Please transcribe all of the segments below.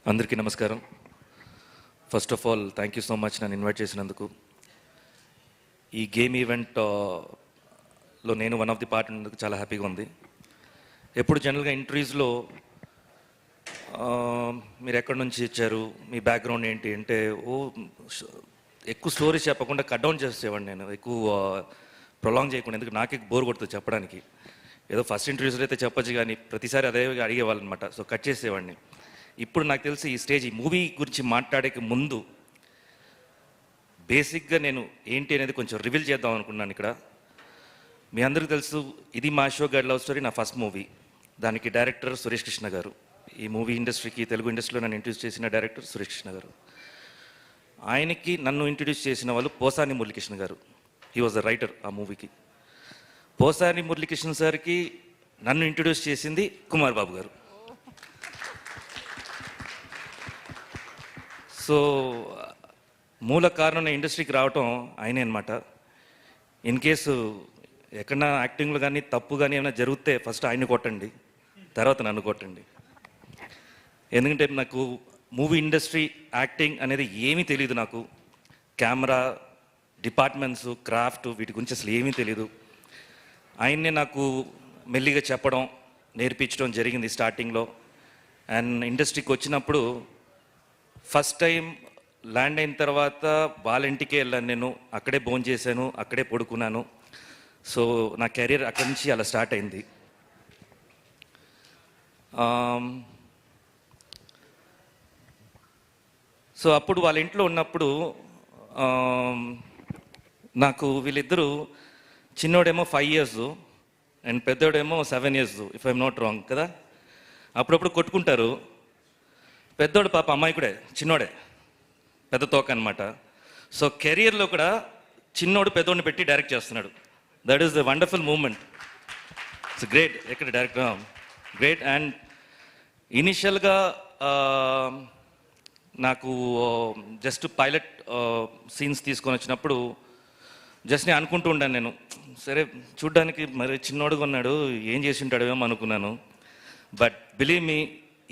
అందరికీ నమస్కారం. First of all thank you so much నన్ను ఇన్వైట్ చేసినందుకు. ఈ గేమ్ ఈవెంట్లో నేను వన్ ఆఫ్ ది పార్ట్ ఉన్నందుకు చాలా హ్యాపీగా ఉంది. ఎప్పుడు జనరల్గా ఇంటర్వ్యూస్లో మీరు ఎక్కడి నుంచి ఇచ్చారు, మీ బ్యాక్గ్రౌండ్ ఏంటి అంటే ఎక్కువ స్టోరీస్ చెప్పకుండా కట్ డౌన్ చేసేవాడిని. నేను ఎక్కువ ప్రొలాంగ్ చేయకుండా, ఎందుకు నాకే బోర్ కొడుతుంది చెప్పడానికి. ఏదో ఫస్ట్ ఇంటర్వ్యూస్లో అయితే చెప్పచ్చు, కానీ ప్రతిసారి అదే అడిగేవాళ్ళు అనమాట. సో కట్ చేసేవాడిని. ఇప్పుడు నాకు తెలిసి ఈ స్టేజ్, ఈ మూవీ గురించి మాట్లాడేకి ముందు బేసిక్గా నేను ఏంటి అనేది కొంచెం రివీల్ చేద్దాం అనుకున్నాను. ఇక్కడ మీ అందరికీ తెలుసు, ఇది మా అశోక్ గారి లవ్ స్టోరీ నా ఫస్ట్ మూవీ. దానికి డైరెక్టర్ సురేష్ కృష్ణ గారు. ఈ మూవీ ఇండస్ట్రీకి, తెలుగు ఇండస్ట్రీలో నన్ను ఇంట్రడ్యూస్ చేసిన డైరెక్టర్ సురేష్ కృష్ణ గారు. ఆయనకి నన్ను ఇంట్రడ్యూస్ చేసిన వాళ్ళు పోసాని మురళీకృష్ణ గారు. హీ వాజ్ ద రైటర్ ఆ మూవీకి. పోసాని మురళీకృష్ణ సార్కి నన్ను ఇంట్రడ్యూస్ చేసింది కుమార్ బాబు గారు. సో మూల కారణం ఇండస్ట్రీకి రావటం ఆయనే అనమాట. ఇన్ కేసు ఎక్కడన్నా యాక్టింగ్లో కానీ తప్పు కానీ ఏమైనా జరిగితే ఫస్ట్ ఆయన్ని కొట్టండి, తర్వాత నన్ను కొట్టండి. ఎందుకంటే నాకు మూవీ ఇండస్ట్రీ, యాక్టింగ్ అనేది ఏమీ తెలియదు. నాకు కెమెరా, డిపార్ట్మెంట్స్, క్రాఫ్ట్ వీటి గురించి అసలు ఏమీ తెలియదు. ఆయన్నే నాకు మెల్లిగా చెప్పడం, నేర్పించడం జరిగింది స్టార్టింగ్లో. అండ్ ఇండస్ట్రీకి వచ్చినప్పుడు ఫస్ట్ టైం ల్యాండ్ అయిన తర్వాత వాళ్ళ ఇంటికే వెళ్ళాను. నేను అక్కడే భోజనం చేశాను, అక్కడే పడుకున్నాను. సో నా కెరీర్ అక్కడి నుంచి అలా స్టార్ట్ అయింది. సో అప్పుడు వాళ్ళ ఇంట్లో ఉన్నప్పుడు నాకు వీళ్ళిద్దరూ, చిన్నోడేమో 5 years అండ్ పెద్దోడేమో 7 years, if I'm not wrong కదా. అప్పుడప్పుడు కొట్టుకుంటారు. పెద్దోడు పాప అమ్మాయికుడే, చిన్నోడే పెద్ద తోక అనమాట. సో కెరియర్లో కూడా చిన్నోడు పెద్దోడిని పెట్టి డైరెక్ట్ చేస్తున్నాడు. That is the wonderful moment. It's great. ఎక్కడ డైరెక్టర్ గ్రేట్. అండ్ ఇనిషియల్గా నాకు జస్ట్ పైలట్ సీన్స్ తీసుకొని వచ్చినప్పుడు జస్ట్ నేను అనుకుంటూ ఉండాను. నేను సరే చూడ్డానికి మరి చిన్నోడుగా ఉన్నాడు, ఏం చేసి ఉంటాడేమో అనుకున్నాను. బట్ బిలీవ్ మీ,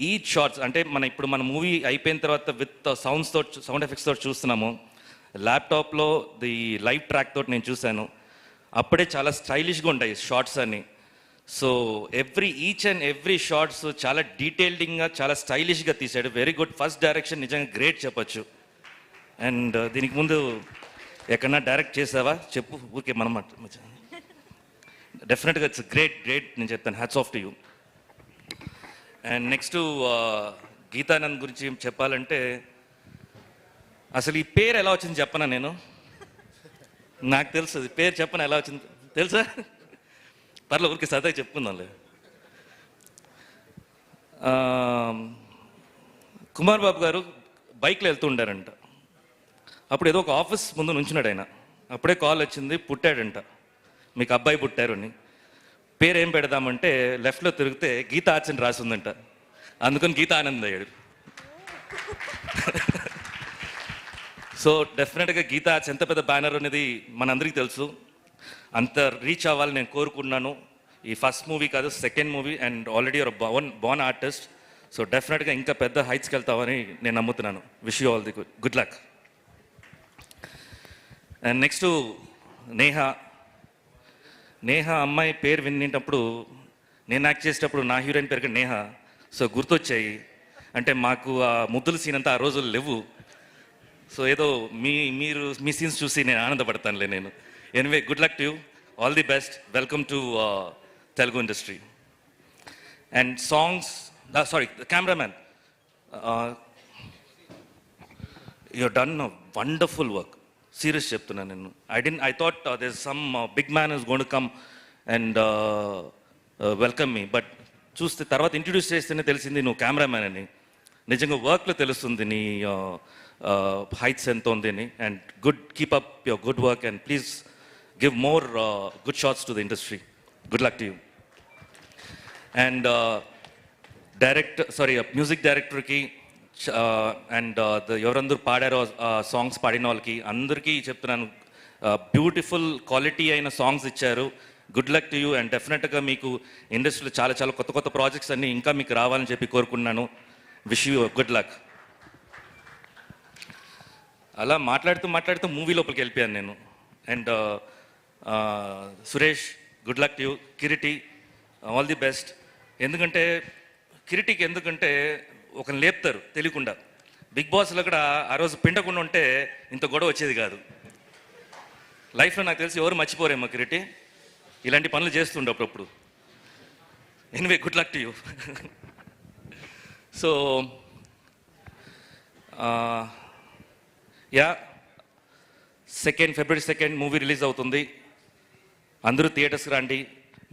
ఈ షార్ట్స్ అంటే ఇప్పుడు మన మూవీ అయిపోయిన తర్వాత విత్ సౌండ్ ఎఫెక్ట్స్ తోటి చూస్తున్నాము. ల్యాప్టాప్లో ది లైవ్ ట్రాక్ తోటి నేను చూశాను. అప్పుడే చాలా స్టైలిష్గా ఉంటాయి షార్ట్స్ అన్ని. So each and every shorts చాలా డీటెయిల్డింగ్గా, చాలా స్టైలిష్గా తీశాడు. Very good. ఫస్ట్ డైరెక్షన్ నిజంగా గ్రేట్ చెప్పచ్చు. అండ్ దీనికి ముందు ఎక్కడన్నా డైరెక్ట్ చేసావా చెప్పు, ఊరికే మనం డెఫినెట్గా ఇట్స్ గ్రేట్ నేను చెప్తాను. Hats off to you. And next Geetanand గురించి చెప్పాలంటే, అసలు ఈ పేరు ఎలా వచ్చింది చెప్పనా నేను? నాకు తెలుసు పేరు చెప్పనా ఎలా వచ్చింది తెలుసా? పర్లేదు, ఊరికి సరదాగా చెప్పుకుందాంలే. కుమార్ బాబు గారు బైక్లో వెళ్తూ ఉండారంట. అప్పుడు ఏదో ఒక ఆఫీస్ ముందు నుంచున్నాడు ఆయన. అప్పుడే కాల్ వచ్చింది, పుట్టాడంట, మీకు అబ్బాయి పుట్టారు అని. పేరు ఏం పెడదామంటే లెఫ్ట్లో తిరిగితే గీతా ఆర్ట్స్ రాసి ఉందంట. అందుకని గీతా ఆనంద్ అయ్యాడు. సో డెఫినెట్గా గీతా ఆర్ట్స్ ఎంత పెద్ద బ్యానర్ అనేది మనందరికీ తెలుసు. అంత రీచ్ అవ్వాలని నేను కోరుకున్నాను. ఈ ఫస్ట్ మూవీ కాదు, సెకండ్ మూవీ. అండ్ ఆల్రెడీ ఒక బోర్న్ ఆర్టిస్ట్. సో డెఫినెట్గా ఇంకా పెద్ద హైట్స్కి వెళ్తామని నేను నమ్ముతున్నాను. Wish you all the good luck. And next Neha అమ్మాయి పేరు వినేటప్పుడు, నేను యాక్ట్ చేసేటప్పుడు నా హీరోయిన్ పేరు నేహ. సో గుర్తొచ్చాయి. అంటే మాకు ఆ ముద్దుల సీన్ అంతా ఆ రోజులు లేవు. సో ఏదో మీ సీన్స్ చూసి నేను ఆనందపడతానులే నేను. Anyway, good luck to you, all the best, welcome to Telugu industry. And songs, cameraman, you done a wonderful work. Serious చెప్తున్నాను నేను. I thought there some big man is gone to come and welcome me. But చూస్తే తర్వాత introduce చేస్తేనే తెలిసింది నువ్వు cameraman అని. నిజంగా వర్క్లో తెలుస్తుంది నీ హైట్స్ ఎంత ఉంది అని. And keep up your good work and please give more good shots to the industry. Good luck to you. And music డైరెక్టర్కి అండ్ ఎవరందరూ పాడారో సాంగ్స్ పాడిన వాళ్ళకి అందరికీ చెప్తున్నాను, బ్యూటిఫుల్ క్వాలిటీ అయిన సాంగ్స్ ఇచ్చారు. Good luck to you. And డెఫినెట్గా మీకు ఇండస్ట్రీలో చాలా కొత్త ప్రాజెక్ట్స్ అన్నీ ఇంకా మీకు రావాలని చెప్పి కోరుకున్నాను. Wish you good luck. అలా మాట్లాడుతూ మాట్లాడుతూ మూవీ లోపలికి వెళ్ళిపోయాను నేను. And Suresh, good luck you. Kireeti, all the best. ఎందుకంటే ఎందుకంటే ఒకరిని లేపుతారు తెలియకుండా. బిగ్ బాస్లో కూడా ఆ రోజు పిండకుండా ఉంటే ఇంత గొడవ వచ్చేది కాదు. లైఫ్లో నాకు తెలిసి ఎవరు మర్చిపోరేమో కిరీటి, ఇలాంటి పనులు చేస్తుండే అప్పుడప్పుడు. Anyway, good luck to you. So yeah, February 2nd movie release అవుతుంది. అందరూ థియేటర్స్కి రండి.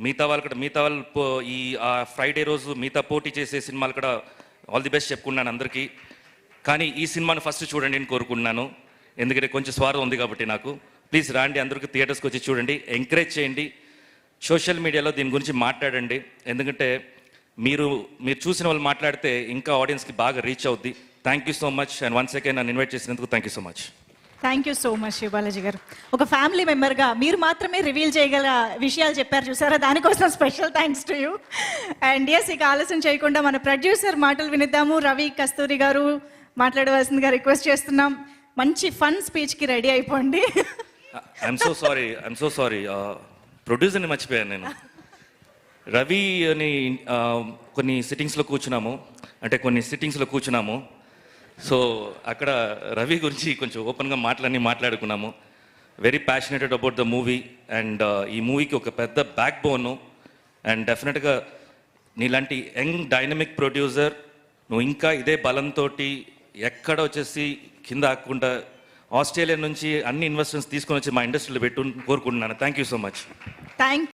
మిగతా వాళ్ళు ఈ ఫ్రైడే రోజు మిగతా పోటీ చేసే సినిమాలు కూడా ఆల్ ది బెస్ట్ చెప్పుకున్నాను అందరికీ. కానీ ఈ సినిమాను ఫస్ట్ చూడండి అని కోరుకుంటున్నాను, ఎందుకంటే కొంచెం స్వార్థం ఉంది కాబట్టి నాకు. ప్లీజ్ రండి, అందరికీ థియేటర్స్కి వచ్చి చూడండి, ఎంకరేజ్ చేయండి. సోషల్ మీడియాలో దీని గురించి మాట్లాడండి, ఎందుకంటే మీరు చూసిన వాళ్ళు మాట్లాడితే ఇంకా ఆడియన్స్కి బాగా రీచ్ అవుద్ది. Thank you so much. And once again నన్ను ఇన్వైట్ చేసినందుకు thank you so much. Thank you so much Sivabalaji గారు. ఒక ఫ్యామిలీ మెంబర్గా మీరు మాత్రమే రివీల్ చేయగల విషయాలు చెప్పారు చూసారా, దానికోసం special thanks to you. And yes, ఇక ఆలస్యం చేయకుండా మన ప్రొడ్యూసర్ మాటలు వినిద్దాము. రవి కస్తూరి గారు మాట్లాడవలసిందిగా రిక్వెస్ట్ చేస్తున్నాం. మంచి ఫన్ స్పీచ్కి రెడీ అయిపోండి. ఐఎమ్ సో సారీ ప్రొడ్యూసర్ని మర్చిపోయాను నేను. రవి అని కొన్ని సిట్టింగ్స్లో కూర్చున్నాము. సో అక్కడ రవి గురించి కొంచెం ఓపెన్గా మాట్లాడుకున్నాము. Very passionated about the movie. And ఈ మూవీకి ఒక పెద్ద బ్యాక్ బోను. అండ్ డెఫినెట్గా నీలాంటి యంగ్ డైనమిక్ ప్రొడ్యూసర్ నువ్వు ఇంకా ఇదే బలంతో ఎక్కడ వచ్చేసి కింద ఆకుండా ఆస్ట్రేలియా నుంచి అన్ని ఇన్వెస్ట్మెంట్స్ తీసుకొని వచ్చి మా ఇండస్ట్రీలో పెట్టు కోరుకుంటున్నాను. Thank you so much. Thank